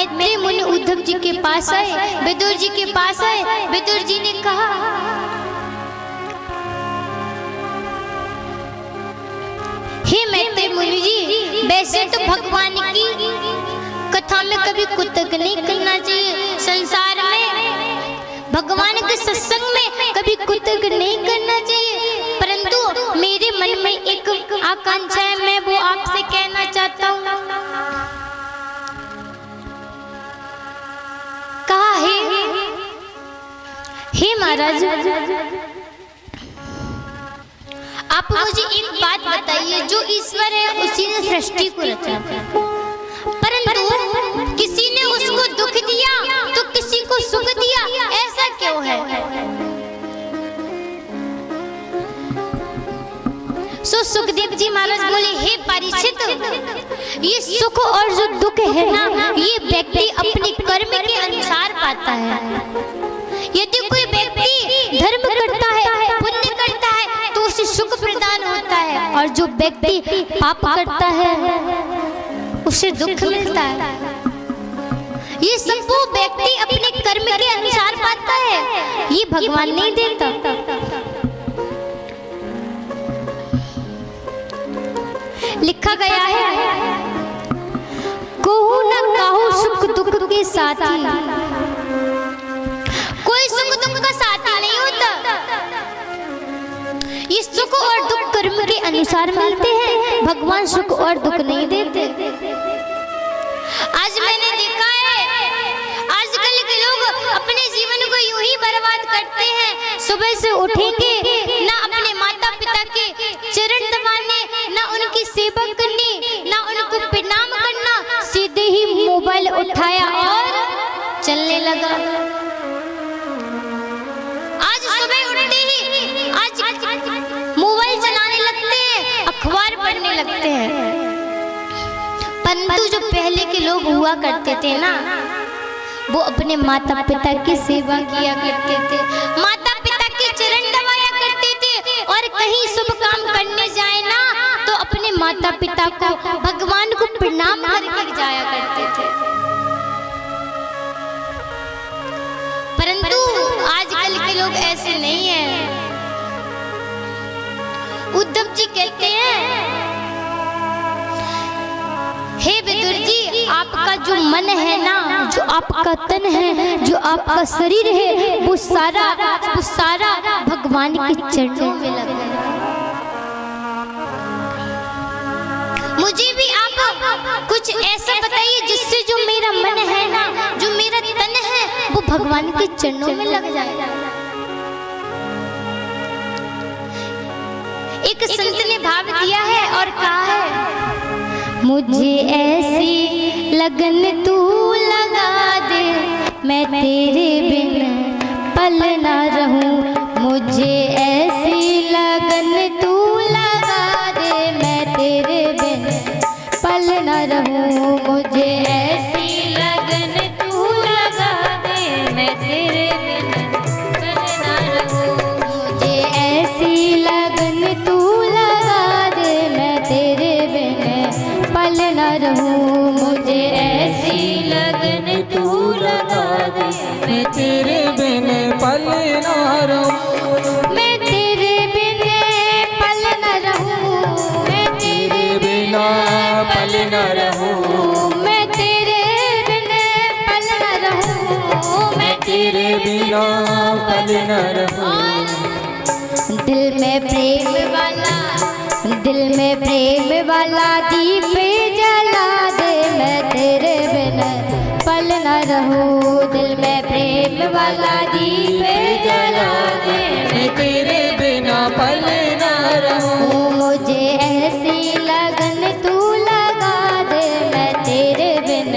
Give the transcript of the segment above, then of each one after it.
मैत्री मुनि उद्धव जी के पास आए, विदुर जी के पास आए। विदुर जी ने कहा, हे मैत्री मुनि जी, वैसे तो भगवान की कथा में कभी कुतर्क नहीं करना चाहिए, संसार में भगवान के सत्संग में कभी कुतर्क नहीं करना चाहिए, परंतु मेरे मन में एक आकांक्षा है, मैं वो आपसे कहना चाहता हूँ। कहा है, हे महाराज, आप मुझे एक बात बताइए, जो ईश्वर है उसी ने सृष्टि को रचा, परंतु किसी ने उसको दुख दिया तो किसी को सुख दिया, ऐसा क्यों है? सो सुखदेव जी महाराज बोले, हे परीक्षित, ये सुख और जो दुख है ना, ये व्यक्ति अपने कर्म के अनुसार पाता है। यदि कोई व्यक्ति धर्म करता है, पुण्य करता है, तो उसे सुख प्रदान होता है, और जो व्यक्ति पाप करता है उसे दुख मिलता है। ये सब वो व्यक्ति अपने कर्म के अनुसार पाता है, ये भगवान नहीं देता। लिखा गया है, कहूँ न कहूँ सुख दुख के साथी, कोई सुख दुख का साथी नहीं होता। ये सुख और दुख कर्म के अनुसार मिलते हैं, भगवान सुख और दुख नहीं देते। आज मैंने देखा है, आजकल के लोग अपने जीवन को यूं ही बर्बाद करते हैं। सुबह से उठेंगे, ना अपने माता पिता के चरण दबाने, ना उनकी सेवा करनी, ना उनको प्रणाम करना, सीधे ही मोबाइल उठाया और चलने लगा। आज सुबह उठते ही आज मोबाइल चलाने लगते हैं, अखबार पढ़ने लगते हैं। परंतु जो पहले के लोग हुआ करते थे ना, वो अपने माता पिता की सेवा किया करते थे, माता पिता के चरण दबाया करते थे, और कहीं शुभ काम करने जाए ना तो अपने माता पिता को, भगवान को प्रणाम करके जाया करते थे। परंतु आजकल के लोग ऐसे नहीं हैं। उद्धव जी कहते हैं, हे विदुर जी, आपका जो मन है ना, जो आपका तन है, जो आपका शरीर है, वो सारा भगवान के चरणों में लगा है। मुझे भी आप कुछ ऐसा बताइए जिससे जो मेरा मन है ना, जो मेरा तन है, वो भगवान के चरणों में लग जाए। एक संत ने भाव दिया है और कहा है, मुझे ऐसी लगन तू लगा दे, मैं तेरे बिन पल ना रहूं। मुझे ऐसी लगन तू लगा दे, मैं तेरे बिन पल ना रहूं। मुझे ऐसी लगन तू लगा दे, मैं तेरे बिन पल ना रहूं। मुझे ऐसी लगन तू लगा दे, मैं तेरे बिन पल ना रहूं। मुझे ऐसी लगन तू लगा दे, मैं तेरे बिन पल ना रहूं। मैं तेरे बिन पल ना रहूं। मैं तेरे बिना पल ना रहूं। मैं तेरे बिन पल ना रहूं। मैं तेरे बिना पल ना रहूं। दिल में प्रेम वाला दीप जला दे, मैं तेरे बिन पल न रहूं। दिल में प्रेम वाला दीप जला दे, मैं तेरे बिना पल न रहूं। मुझे ऐसी लगन तू लगा दे, मैं तेरे बिन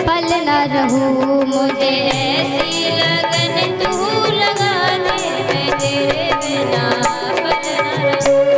पल न रहूं। मुझे ऐसी लगन तू लगा दे, मैं तेरे बिना पल न रहूं।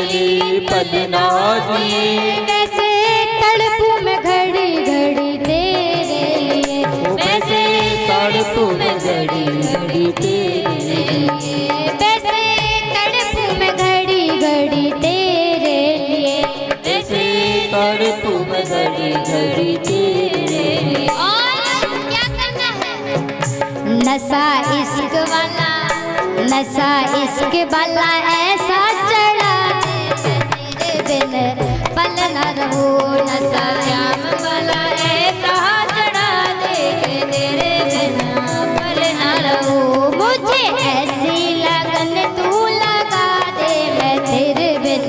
लिए पलना दिए। वैसे तड़पूं मैं घड़ी घड़ी तेरे लिए, वैसे तड़पूं मैं घड़ी घड़ी तेरे लिए, वैसे तड़पूं मैं घड़ी घड़ी तेरे लिए, वैसे तड़पूं मैं घड़ी घड़ी तेरे लिए। और क्या करना है? नशा इश्क वाला, नशा इश्क वाला ऐसा चढ़ा दे तेरे बिन पल न रहूं। नशा जाम वाला ऐसा चढ़ा दे तेरे बिन पल न रहूं। मुझे ऐसी लगन तू लगा दे, मैं तेरे बिन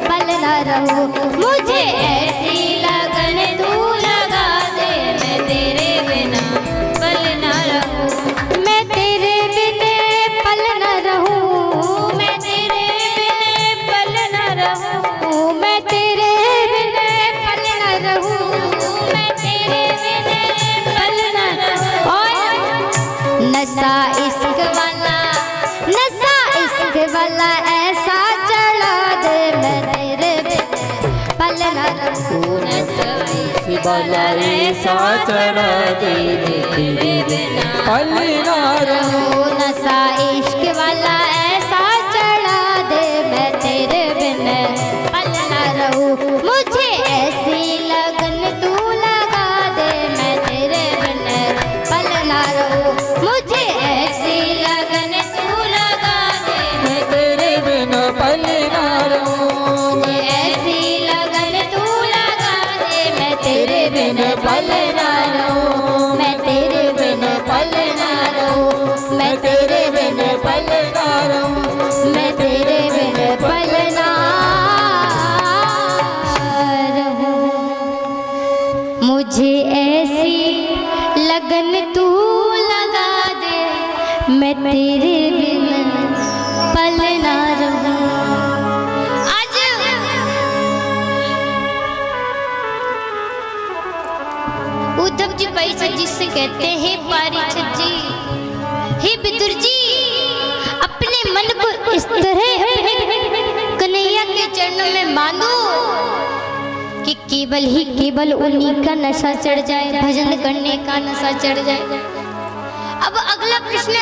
पल न रहूं। मुझे ऐसी लगन तू लगा दे, मैं तेरे बिना पल न रहूं। मैं तेरे बिना पल न रहूं, मैं तेरे बिना पल न रहूं, मैं तेरे बिना पल न रहूं, मैं तेरे बिना पल न रहूं। और नशा इश्क वाला, नशा इश्क वाला ऐसा चढ़ा दे, मैं तेरे बिना पल न रहूं। नशा इश्क वाला ऐसा चढ़ा दे, तेरे बिना पल ना रहूं। नशा इश्क वाला ऐसा चढ़ा दे, मैं तेरे बिन पल न रहूं। मुझे ऐसी लगन तू लगा दे, मैं तेरे बिन पल न रहूं। मुझे ऐसी लगन तू लगा दे, मैं तेरे बिना पल ना रहूं। मुझे ऐसी लगन तू लगा दे, मैं तेरे बिन पल न रहूं। मैं तेरे बिन पल न रहूं, मैं तेरे बिन पल ना रहूं। मैं तेरे बिन पल ना रहूं। मुझे ऐसी लगन तू लगा दे, मैं तेरे बिन पल ना रहूं। आज उद्धव जी परीक्षित जी से कहते हैं, परीक्षित जी, हे विदुर जी, अपने मन को इस तरह अपने कन्हैया के चरणों में बांधो कि केवल ही केवल उन्हीं का नशा चढ़ जाए, भजन करने का नशा चढ़ जाए। अब अगला प्रश्न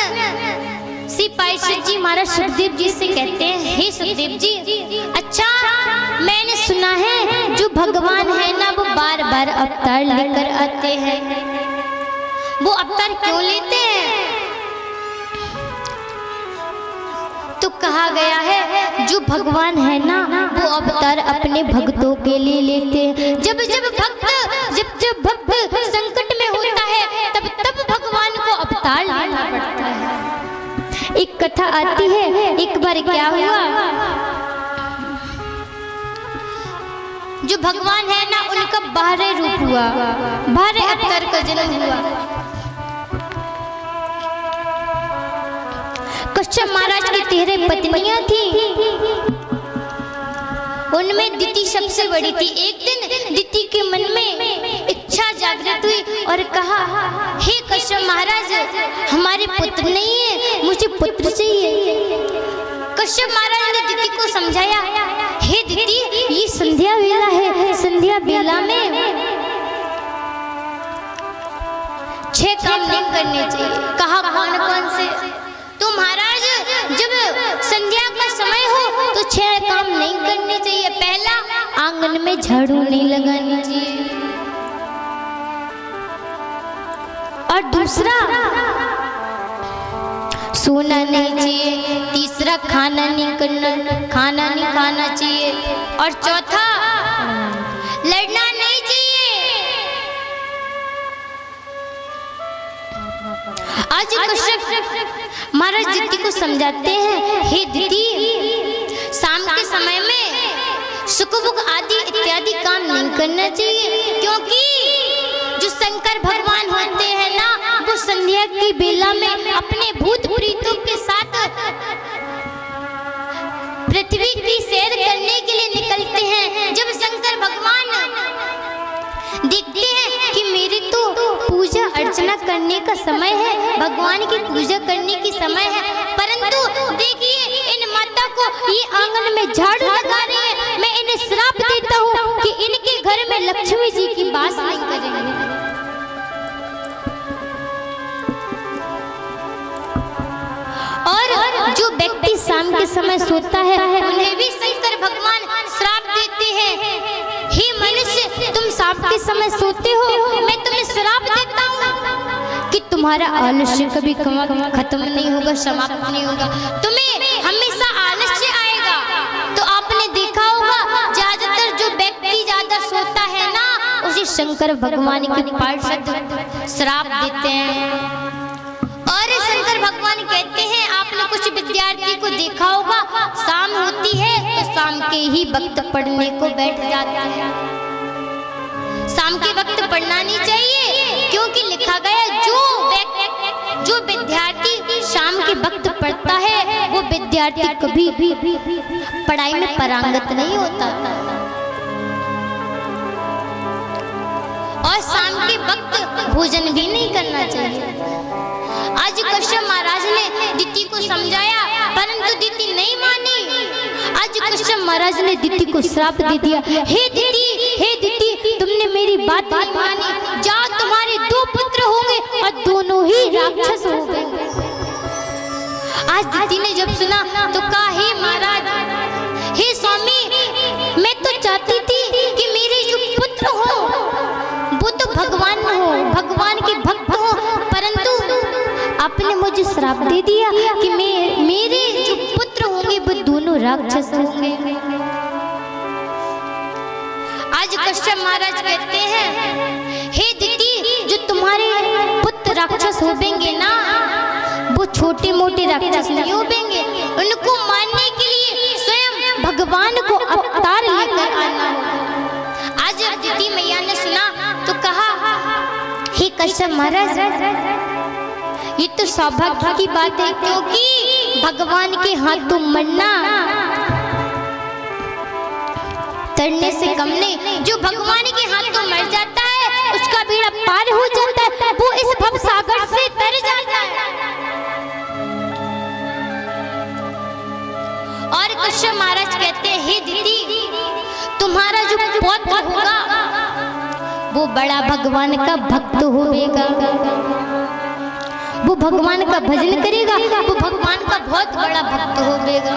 श्री परीक्षित जी महाराज सुखदेव जी से कहते हैं, हे सुखदेव जी, अच्छा मैंने सुना है जो भगवान है ना वो बार बार अवतार लेकर आते हैं, वो अवतार क्यों लेते हैं? तो कहा गया है जो भगवान है ना वो अवतार अपने भक्तों के लिए लेते हैं। जब जब भक्त संकट में होता है तब तब भगवान को अवतार लेना पड़ता है। एक कथा आती है, एक बार क्या हुआ, जो भगवान है ना उनका बाहरी रूप हुआ, बाहरी अवतार का जन्म हुआ। कश्यप महाराज की 13 पत्नियां थी, उनमें दिति सबसे बड़ी थी। एक दिन दिति के मन में इच्छा जागृत हुई और कहा, हे कश्यप महाराज, हमारे पुत्र नहीं है, मुझे पुत्र चाहिए। कश्यप महाराज ने दिति को समझाया, हे दिति, ये संध्या वेला है, संध्या वेला में 6 काम नहीं करने चाहिए। कहा कौन कौन से? तो महाराज जब संध्या का समय हो तो 6 काम नहीं करने चाहिए। पहला, आंगन में झाड़ू नहीं लगानी चाहिए, और दूसरा सोना नहीं चाहिए, तीसरा खाना नहीं खाना चाहिए, और चौथा लड़ना नहीं चाहिए। आज कश्यप महाराज दिति को समझाते हैं, हे दिति, शाम के समय में सुखभोग आदि इत्यादि काम नहीं करना चाहिए, क्योंकि जो शंकर भगवान होते हैं ना वो संध्या की बेला में अपने भूत प्रीतों के साथ पृथ्वी की सैर करने के लिए निकलते हैं। जब शंकर भगवान देखते हैं कि मेरी तो पूजा अर्चना करने का समय है, भगवान की पूजा करने की समय है, परंतु देखिए इन माता को ये आंगन में झाड़ू लगा के समय सोता है उन्हें भी शंकर भगवान श्राप देते हैं, हे मनुष्य तुम शाम के समय सोते हो, मैं तुम्हें श्राप देता हूँ कि तुम्हारा आलस्य कभी खत्म नहीं होगा, समाप्त नहीं होगा, तुम्हें हमेशा आलस्य आएगा। तो आपने देखा होगा ज्यादातर जो व्यक्ति ज्यादा सोता है ना, उसे शंकर भगवान के पार्षद श्राप देते हैं। और शंकर भगवान कहते हैं आपने कुछ विद्यार्थी को देखा होगा, शाम होती है तो शाम के ही वक्त पढ़ने को बैठ जाता है। शाम के वक्त पढ़ना नहीं चाहिए, क्योंकि लिखा गया जो विद्यार्थी शाम के वक्त पढ़ता है वो विद्यार्थी कभी भी पढ़ाई में पारंगत नहीं होता। और शाम के वक्त भोजन भी नहीं करना चाहिए। आज कश्यप महाराज ने दिति को समझाया, परंतु दिति नहीं मानी। आज कश्यप महाराज ने दिति को श्राप दे दिया, हे दिति तुमने मेरी बात नहीं मानी, जाओ तुम्हारे 2 पुत्र होंगे और दोनों ही राक्षस हो गए। आज दिति ने जब सुना तो कहा, हे महाराज, हे स्वामी, मैं तो चाहती थी कि मेरे जो पुत्र हो वो तो भगवान हो, भगवान के भक्त हो, परंतु आपने मुझे श्राप दे दिया कि मेरे जो पुत्र होंगे वो दोनों राक्षस होंगे। आज कश्यप महाराज कहते हैं, हे दिति, जो तुम्हारे पुत्र राक्षस होंगे ना, वो छोटे मोटे राक्षस नहीं होंगे, उनको मारने के लिए स्वयं भगवान को अवतार लेकर आना होगा। आज जब दिति मैया ने सुना तो कहा, हे कश्यप महाराज, ये तो सौभाग्य की बात है, क्योंकि भगवान के हाथों मरना तरने से कम नहीं। जो भगवान के हाथों मर जाता है उसका बेड़ा पार हो जाता है, वो इस भव सागर से तर जाता है। और कश्यप महाराज कहते हैं, हे दिति, तुम्हारा जो पौत्र होगा वो बड़ा भगवान का भक्त होगा, वो भगवान का भजन करेगा, वो भगवान का बहुत बड़ा भक्त होगा।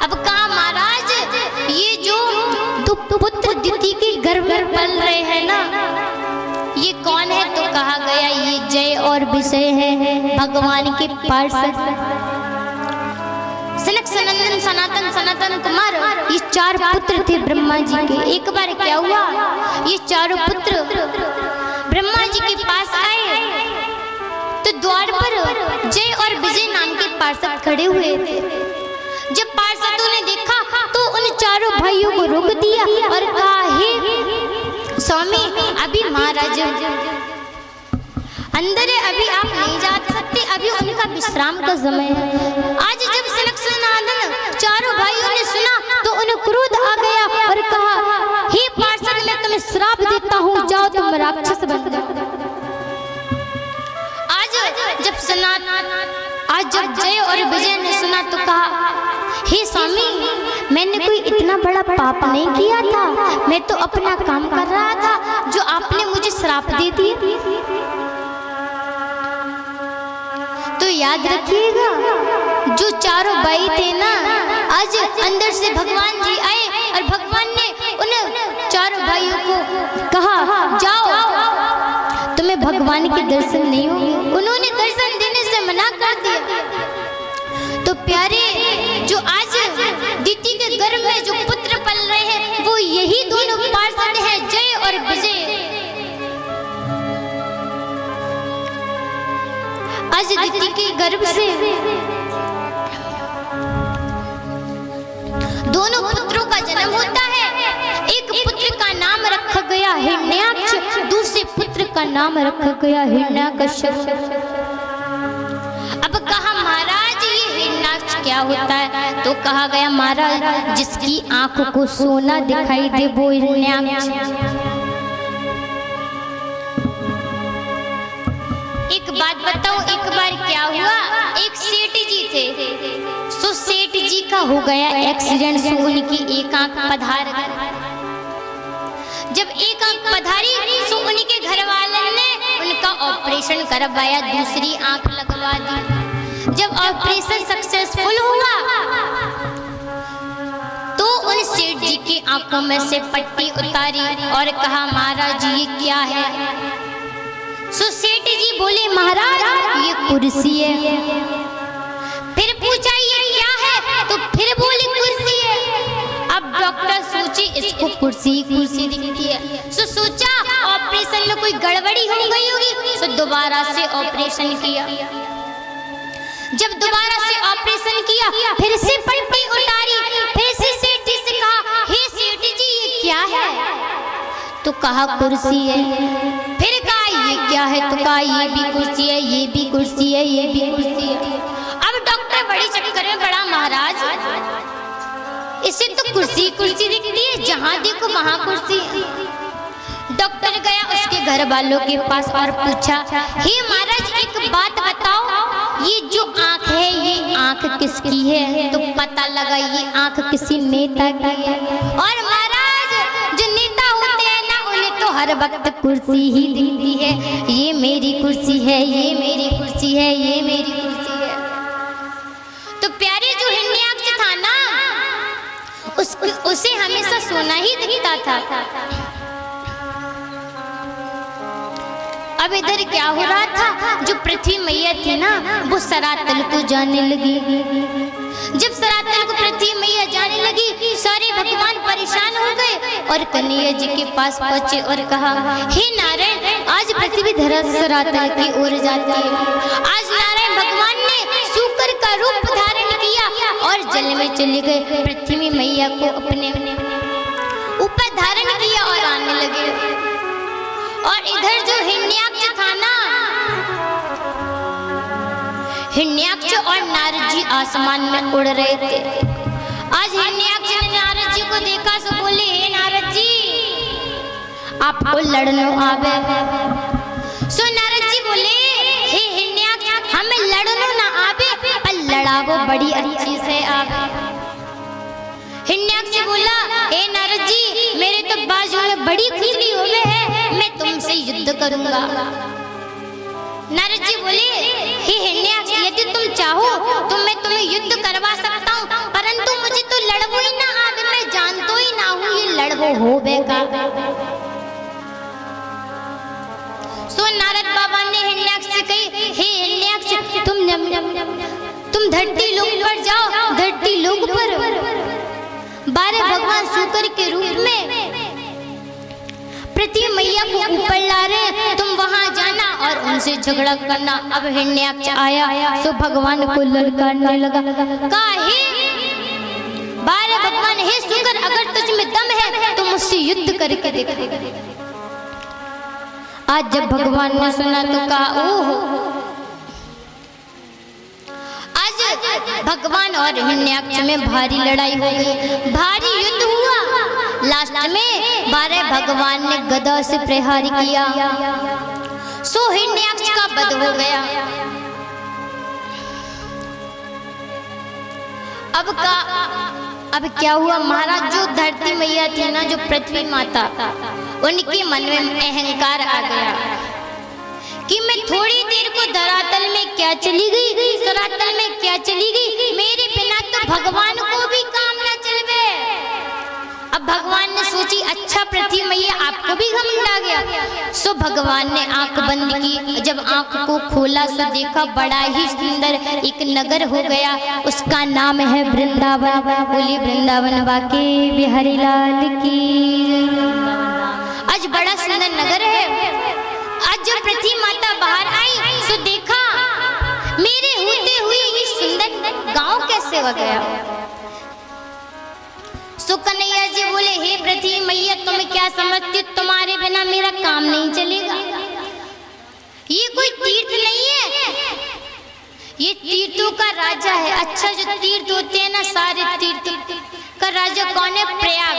अब कहा, महाराज, ये जो 2 पुत्र दिति के गर्भ में पल रहे हैं ना, ये कौन है? तो कहा गया ये जय और विजय है, भगवान के पार्षद। सनक सनंदन सनातन सनातन कुमार, ये 4 पुत्र थे ब्रह्मा जी के। एक बार क्या हुआ, ये चारों पुत्र ब्रह्मा जी के पास आए तो द्वार पर जय और विजय नाम के पार्षद खड़े हुए थे। जब पार्षदों ने देखा तो उन चारों भाइयों को रोक दिया और कहा, हे स्वामी, अभी महाराज अंदर है, अभी आप नहीं जा सकते, अभी उनका विश्राम का समय है। आज जब सनक सनातन चारों भाइयों ने सुना तो उन्हें क्रोध आ गया और कहा, हे पार्षद, मैं तुम्हें श्राप देता हूँ, जाओ तुम राक्षस बन जाओ। आज जब जय और विजय ने सुना तो कहा, हे स्वामी, मैंने कोई इतना बड़ा पाप नहीं किया था, मैं तो अपना काम कर रहा था, जो आपने मुझे श्राप दे दी। तो याद रखिएगा, जो चारों भाई थे ना, आज अंदर से भगवान जी आए और भगवान ने उन चारों भाइयों को कहा, जाओ, तुम्हें भगवान के दर्शन नहीं होंगे। उन्होंने दर्शन देने से मना कर दिया। तो प्यारे, जो आज दिति के गर्भ में जो पुत्र पल रहे हैं वो यही दोनों पार्षद हैं, जय और विजय। आज दिति के गर्भ से दोनों पुत्रों का जन्म होता है। एक पुत्र का नाम रखा गया हिरण्याक्ष, दूसरे पुत्र का नाम रखा गया हिरण्यकश्यप। अब कहा, महाराज, ये हिरण्याक्ष क्या होता है? तो कहा गया, महाराज, जिसकी आंखों को सोना दिखाई दे वो हिरण्याक्ष। एक बात बताऊं, एक बार क्या हुआ, एक सेठ जी थे, सो सेठ जी का हो गया एक्सीडेंट, सो उनकी एक आंख पधार गई। जब एक आंख पधारी तो उनके घर वाले ने उनका ऑपरेशन करवाया, दूसरी आंख लगवा दी। जब ऑपरेशन सक्सेसफुल हुआ तो उन सेठ जी की आंखों में से पट्टी उतारी और कहा महाराज ये क्या है। सो सेठ जी बोले महाराज ये कुर्सी है। फिर पूछा ये क्या है, तो फिर बोली कुर्सी है। अब डॉक्टर सोचे इसको कुर्सी दिखती है। सो सोचा ऑपरेशन में कोई गड़बड़ी हो गई होगी। सो दोबारा से ऑपरेशन किया। जब दोबारा से ऑपरेशन किया फिर से पट्टी उतारी। फिर से सेठ जी से कहा हे सेठ जी ये क्या है, तो कहा कुर्सी है। फिर कहा ये क्या है, तो कहा ये भी कुर्सी है, ये भी कुर्सी है, ये भी कुर्सी है। अब डॉक्टर बड़ी चक्कर में पड़ा महाराज इसे तो कुर्सी दिखती है, जहाँ देखो वहाँ कुर्सी। डॉक्टर गया उसके घर वालों के पास और पूछा हे महाराज एक बात बताओ ये जो आँख है ये आँख किसकी है। तो पता लगा ये आँख किसी नेता की है। और महाराज जो नेता होते हैं ना उन्हें तो हर वक्त कुर्सी ही दिखती है। ये मेरी कुर्सी है, ये मेरी कुर्सी है, ये मेरी कुर्सी है। तो प्यारे जो हिरण्याक्ष था ना उसे हमेशा सोना ही दिखता था। अब इधर क्या हो रहा था, जो पृथ्वी मैया थी ना वो सरातल को जाने लगी। जब सरातल को पृथ्वी मैया जाने लगी सारे भगवान परेशान हो गए और कन्हैया जी के पास पहुंचे और कहा हे नारायण आज पृथ्वी धरा सरातल की ओर जाती है। आज नारायण भगवान ने सूकर का रूप धारण किया और जल में चले गए। पृथ्वी मैया को अपने ऊपर धारण किया और आने लगे। और इधर जो हिरण्याक्ष था ना, हिरण्याक्ष और नारद जी आसमान में उड़ रहे थे। आज हिरण्याक्ष ने नारद जी को देखा सो बोले हे नारद जी आपको लड़नो आवे। सो नारद जी बोले हे हिरण्याक्ष हमें लड़नो ना आवे पर लड़ावो बड़ी अच्छी से आवे। हिरण्याक्ष बोला हे नारद जी मेरे तो बाजू में बड़ी खुजली हो गई है, मैं तुमसे युद्ध करूंगा। नारद जी बोले हे हिरण्याक्ष यदि तुम चाहो तो मैं तुम्हें युद्ध करवा सकता हूँ, परंतु मुझे तो लड़वो ही ना आवे, मैं जानतो ही ना हूँ ये लड़वो होवेगा। सो नारद बाबा ने हिरण्याक्ष से कही हे हिरण्याक्ष तुम धरती लोक पर जाओ। धरती लोक पर 12 भगवान शूकर के रूप में पृथ्वी मैया को ऊपर ला रहे, तुम वहां जाना और उनसे झगड़ा करना। अब हिरण्याक्ष आया सो भगवान को ललकारने लगा। कहा हे 12 भगवान हे शूकर अगर तुझ में दम है तो मुझसे युद्ध करके दिखा। आज जब भगवान ने सुना तो कहा ओहो। भगवान और हिरण्याक्ष में भारी लड़ाई हो गई, भारी युद्ध हुआ। लास्ट में 12 भगवान ने गदा से प्रहार किया। सो हिरण्याक्ष का वध हो गया। अब क्या हुआ महाराज जो धरती मैया थी ना जो पृथ्वी माता उनके मन में अहंकार आ गया कि मैं थोड़ी देर को धरातल में क्या चली गई, सरातल में क्या चली गई, मेरे बिना तो भगवान को भी काम ना चलवे। अब भगवान ने सोची अच्छा पृथ्वी मैया आपको भी घमंड आ गया। सो भगवान ने आंख बंद की। जब आंख को खोला सो देखा बड़ा ही सुंदर एक नगर हो गया, उसका नाम है वृंदावन। बोली वृंदावन बाके बिहारी लाल की। आज बड़ा सुंदर नगर है। आज जब पृथ्वी माता बाहर आई तो देखा मेरे होते हुए ये सुंदर गांव कैसे हो गया। सो कन्हैया जी बोले हे पृथ्वी मैया तुम क्या समझती, तुम्हारे बिना मेरा काम नहीं चलेगा। ये कोई तीर्थ नहीं है, ये तीर्थों का राजा है। अच्छा जो तीर्थ होते हैं ना सारे तीर्थ का राजा कौन है, प्रयाग।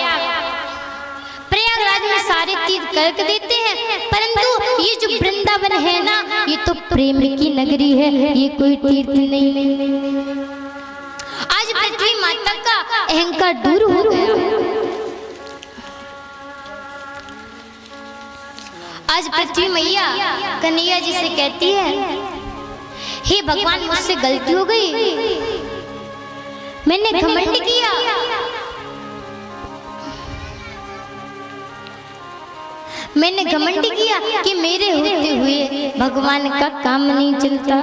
प्रयागराज में सारे तीर्थ करके देते हैं, परंतु ये जो वृंदावन है ना ये तो प्रेम की नगरी है, ये कोई तीर्थ नहीं। आज पृथ्वी माता का अहंकार दूर हो गया। आज पृथ्वी मैया कन्हैया जी से कहती है हे भगवान मुझसे गलती हो गई, मैंने घमंड किया, मैंने घमंड किया कि मेरे होते हुए भगवान का काम नहीं चलता।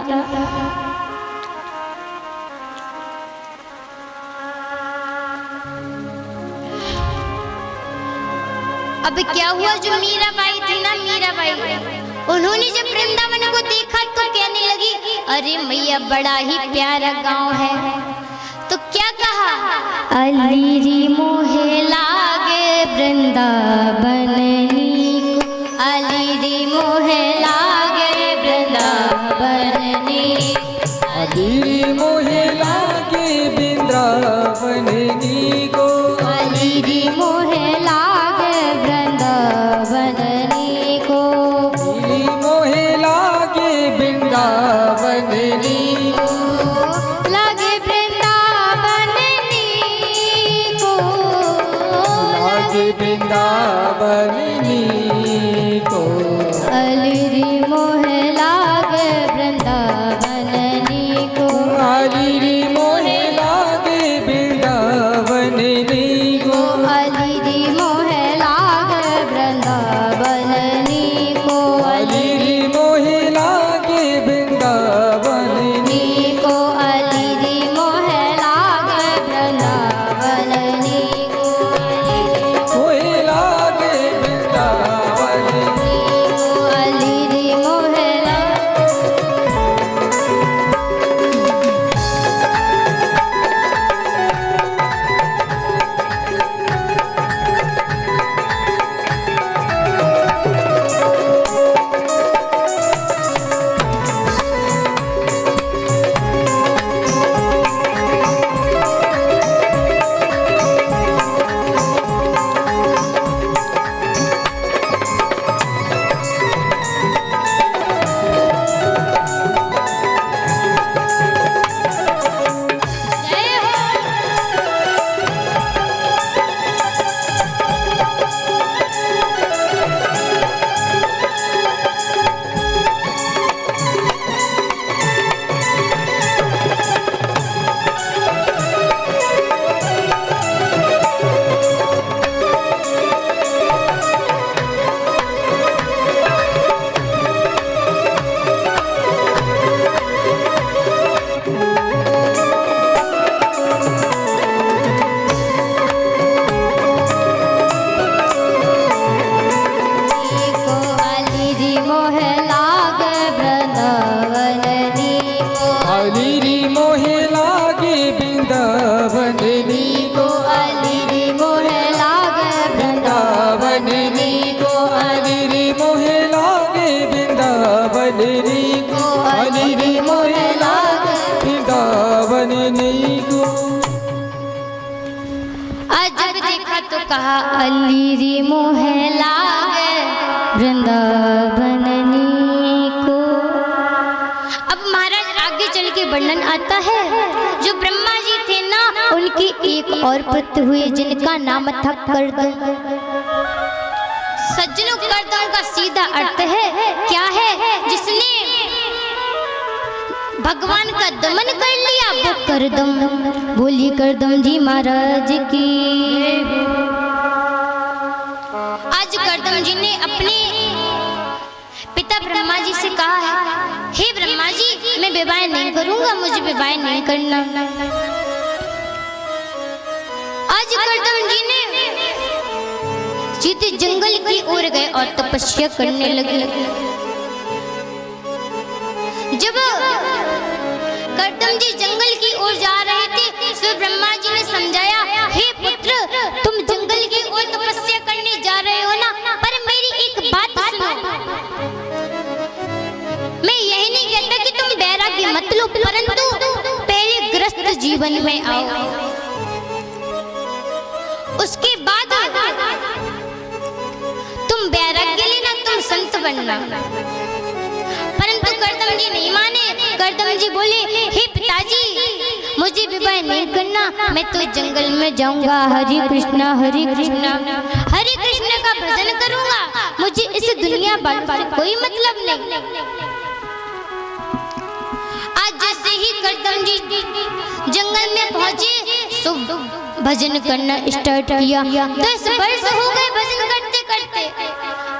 अब क्या हुआ, जो मीराबाई थी ना, मीराबाई, उन्होंने जब वृंदावन को देखा तो कहने लगी, अरे मैया बड़ा ही प्यारा गांव है। तो क्या कहा, अलीरी मोहे लागे वृंदावन नी, अलीरी मोहे लागे वृंदावन नी, अलीरी मोहे लागे वृंदावन नी को, अलीरी मोहे लागे वृंदावन नी को, अलीरी मोहे लागे वृंदावन नी को, लागे वृंदावन नी को, लागे वृंदावन नी को, अलीरी मोहे लागे वृंदावन नी को, अलीरी मोहे लागे वृंदावन नी को, अलीरी मोहे लागे वृंदावन नी को, अलीरी मोहे लागे वृंदावन नी नी को, अलीरी मोहे लागे वृंदावन नी को, मोहे लागे वृंदावन नी को, अलीरी मोहे तो कहा अलीरी मोहे लागे वृंदावन को। अब महाराज आगे चल के वर्णन आता है, जो ब्रह्मा जी थे ना, उनकी एक और पुत्र हुए जिनका नाम था करदम। सज्जनों, करदम का सीधा अर्थ है क्या है? जिसने भगवान का दमन कर लिया वो करदम। बोली करदम जी महाराज की। आज करदम जी ने अपने पिता ब्रह्मा जी से कहा है, हे ब्रह्मा जी, मैं विवाह नहीं करूंगा, मुझे विवाह नहीं करना। आज करदम जी ने सीधे जंगल की ओर गए और तपस्या करने लगे। जब करदम जी जंगल की ओर जा रहे थे, तो ब्रह्मा जी ने समझाया, हे पुत्र, तुम जंगल की ओर तपस्या करने जा रहे हो ना, पर मेरी एक बात सुनो। मैं यही नहीं कहता कि तुम वैराग्य मत लो, परंतु पहले गृहस्थ जीवन में आओ, उसके बाद तुम वैराग्य लेना, तुम संत बनना। परंतु करदम जी नहीं माने। करदम जी बोले, हे पिताजी, मुझे विवाह नहीं करना, मैं तो जंगल में जाऊंगा, हरे कृष्णा हरे कृष्णा हरे कृष्ण का भजन करूंगा, मुझे इस दुनिया भर से कोई मतलब नहीं। ही करदम जी जंगल में पहुंचे तो भजन करना स्टार्ट किया। 10 वर्ष हो गए भजन करते करते।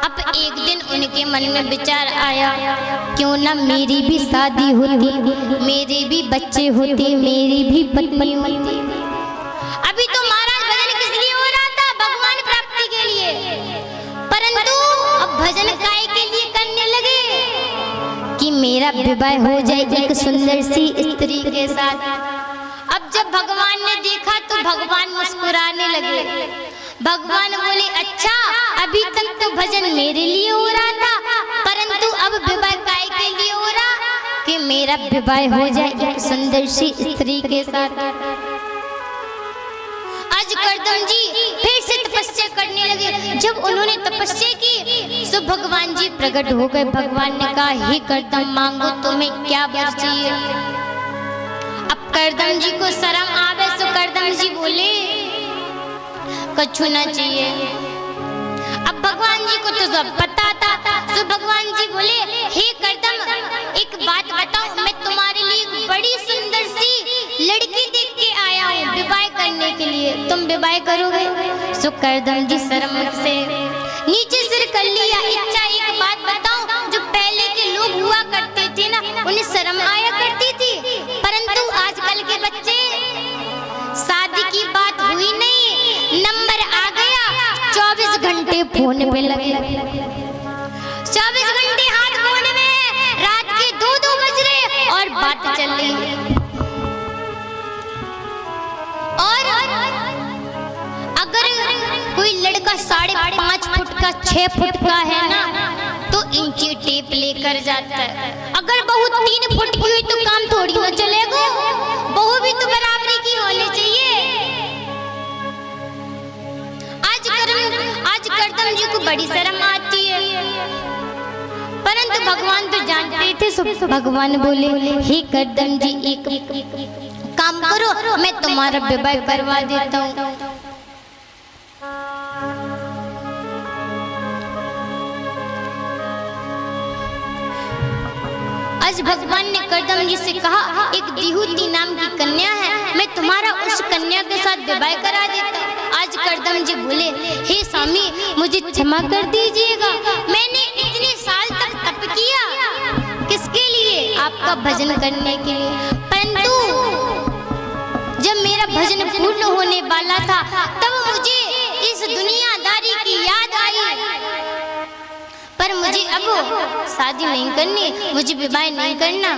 अब एक दिन उनके मन में विचार आया, क्यों ना मेरी भी शादी होती, मेरे भी बच्चे होते, मेरी भी पत्नी होती। अभी तो महाराज भजन किस लिए हो रहा था? भगवान प्राप्ति के लिए। परंतु अब भजन काय के लिए करने लगे कि मेरा विवाह हो जाए एक सुंदर सी स्त्री के साथ। अब जब भगवान ने देखा तो भगवान मुस्कुराने लगे। भगवान बोले, अच्छा अभी तक तो भजन मेरे लिए हो रहा था, परंतु अब विवाह काय के लिए हो रहा कि मेरा विवाह हो जाए एक सुंदर सी स्त्री के साथ। आज करदम जी फिर से तपस्या करने लगे। जब उन्होंने तपस्या की तो भगवान जी प्रकट हो गए। भगवान ने कहा, हे करदम मांगो तुम्हें क्या वर चाहिए। अब करदम जी को शर्म आवे तो करदम जी बोले, कछु ना चाहिए। अब भगवान जी को तो सब पता था, तो भगवान जी बोले, हे करदम एक बात बताओ, मैं तुम्हारे लिए एक बड़ी सुंदर सी लड़की देख के आया हूँ विवाह करने के लिए, तुम विवाह करोगे? तो करदम जी शर्म से नीचे सिर कर लिया। इच्छा एक बात बताओ, जो पहले के लोग हुआ करते थे ना, उन्हें शर्म आया करती थी, परंतु आजकल के बच्चे शादी की बात हुई नहीं, नंबर आ गया, 24 घंटे फोन पे लगे। 24 घंटे हाथ फोन में, रात के 2-2 बज रहे और बात चल रही है। और अगर कोई लड़का 5.5 फुट का 6 फुट का है ना, तो इंची टेप लेकर जाता है। अगर बहू 3 फुट की हुई तो काम थोड़ी ना चलेगा, बहू भी तो बराबरी की होनी चाहिए। आज करदम जी को बड़ी शर्म आती है, परंतु भगवान तो जानते थे। सब भगवान बोले, हे करदम जी एक काम करो, मैं तुम्हारा विवाह करवा देता हूँ। आज भगवान ने करदम जी से कहा, एक दिहुती नाम की कन्या है, मैं तुम्हारा उस कन्या के साथ विवाह करा देता हूँ। आज करदम जी बोले, हे स्वामी मुझे क्षमा कर दीजिएगा, मैंने इतने साल तक तप किया, किसके लिए? आपका भजन करने के लिए। परंतु जब मेरा भजन पूर्ण होने वाला था, तब मुझे इस दुनियादारी की याद आई, पर मुझे अब शादी नहीं करनी, मुझे विवाह नहीं करना।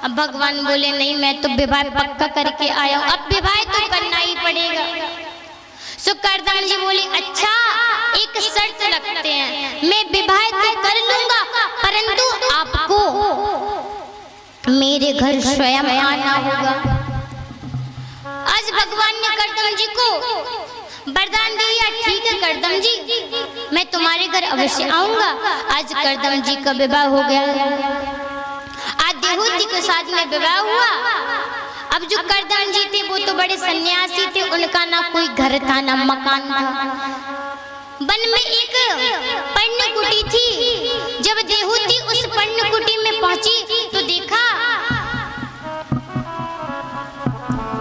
अब भगवान बोले, नहीं मैं तो विवाह पक्का करके आया हूँ, अब विवाह तो करना ही पड़ेगा। सो करदम जी बोले, अच्छा एक शर्त रखते हैं, मैं विवाह तो कर लूंगा, परंतु आपको मेरे घर स्वयं आना होगा। आज भगवान ने करदम जी को वरदान दिया, ठीक है करदम जी, मैं तुम्हारे घर अवश्य आऊंगा। आज करदम जी का विवाह हो गया। आज देहूती के साथ में विवाह हुआ। अब जो करदम जी थे वो तो बड़े सन्यासी थे, उनका ना कोई घर था ना मकान था। वन में एक पर्णकुटी थी। जब देहूती उस पर्णकुटी में पहुंची तो देखा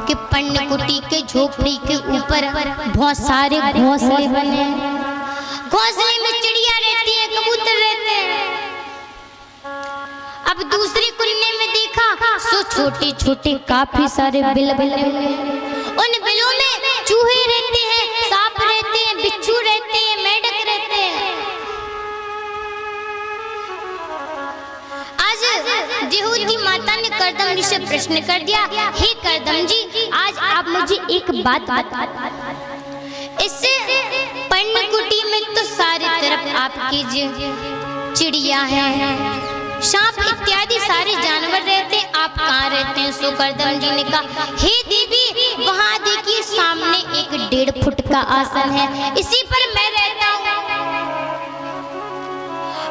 कि पर्णकुटी के झोपड़ी के ऊपर बहुत सारे घोंसले बने। घोंसले में चिड़िया रहती है, कबूतर रहते हैं। अब दूसरे कुन्ने में देखा सो छोटे छोटे काफी सारे बिल बने हुए हैं। उन बिलों में चूहे रहते हैं, सांप रहते हैं, बिच्छू रहते हैं, मेंढक रहते हैं। आज देहूती माता ने करदम जी से प्रश्न कर दिया, हे करदम जी आज आप मुझे एक बात बताओ, इससे पर्णकुटी में तो सारी तरफ आपकी चिड़िया है, सांप इत्यादि सारे जानवर रहते हैं, आप कहाँ रहते हैं? सो करदम जी ने कहा, हे देवी वहाँ देखिए सामने एक 1.5 फुट का आसन है, इसी पर मैं रहता हूँ।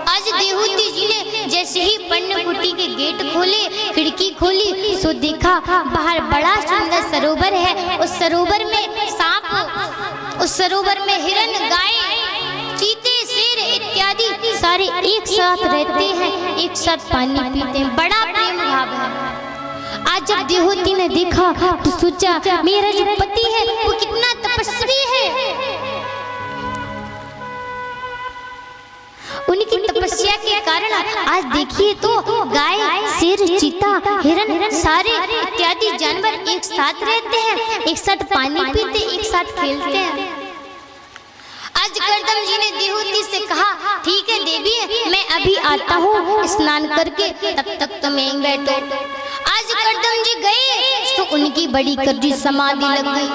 आज देहूती जी ने जैसे ही पर्णकुटी के गेट खोले, खिड़की खोली, सो देखा बाहर बड़ा सुंदर सरोवर है। उस सरोवर में सांप, उस सरोवर में हिरन, गाय, चीते, शेर इत्यादि इत्यादि सारे एक साथ रहते हैं, एक साथ पानी पीते हैं, बड़ा प्रेम भाव है। आज जब देवहूति ने देखा तो सोचा मेरा जो पति है वो कितना तपस्वी है, उनकी तपस्या के कारण आज देखिए तो गाय, शेर, चीता, हिरण सारे इत्यादि जानवर एक साथ रहते हैं, एक साथ पानी पीते, एक साथ खेलते हैं। आज करदम जी ने देवहूति से कहा ठीक है देवी, मैं अभी आता हूँ स्नान करके, तब तक तुम यहीं बैठो। आज करदम जी गए तो उनकी बड़ी कड़ी समाधि लग गई।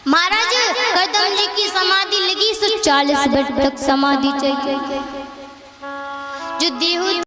महाराज करदम जी की समाधि लगी तो 40 वर्ष तक समाधि चाहिए। जो देवहूति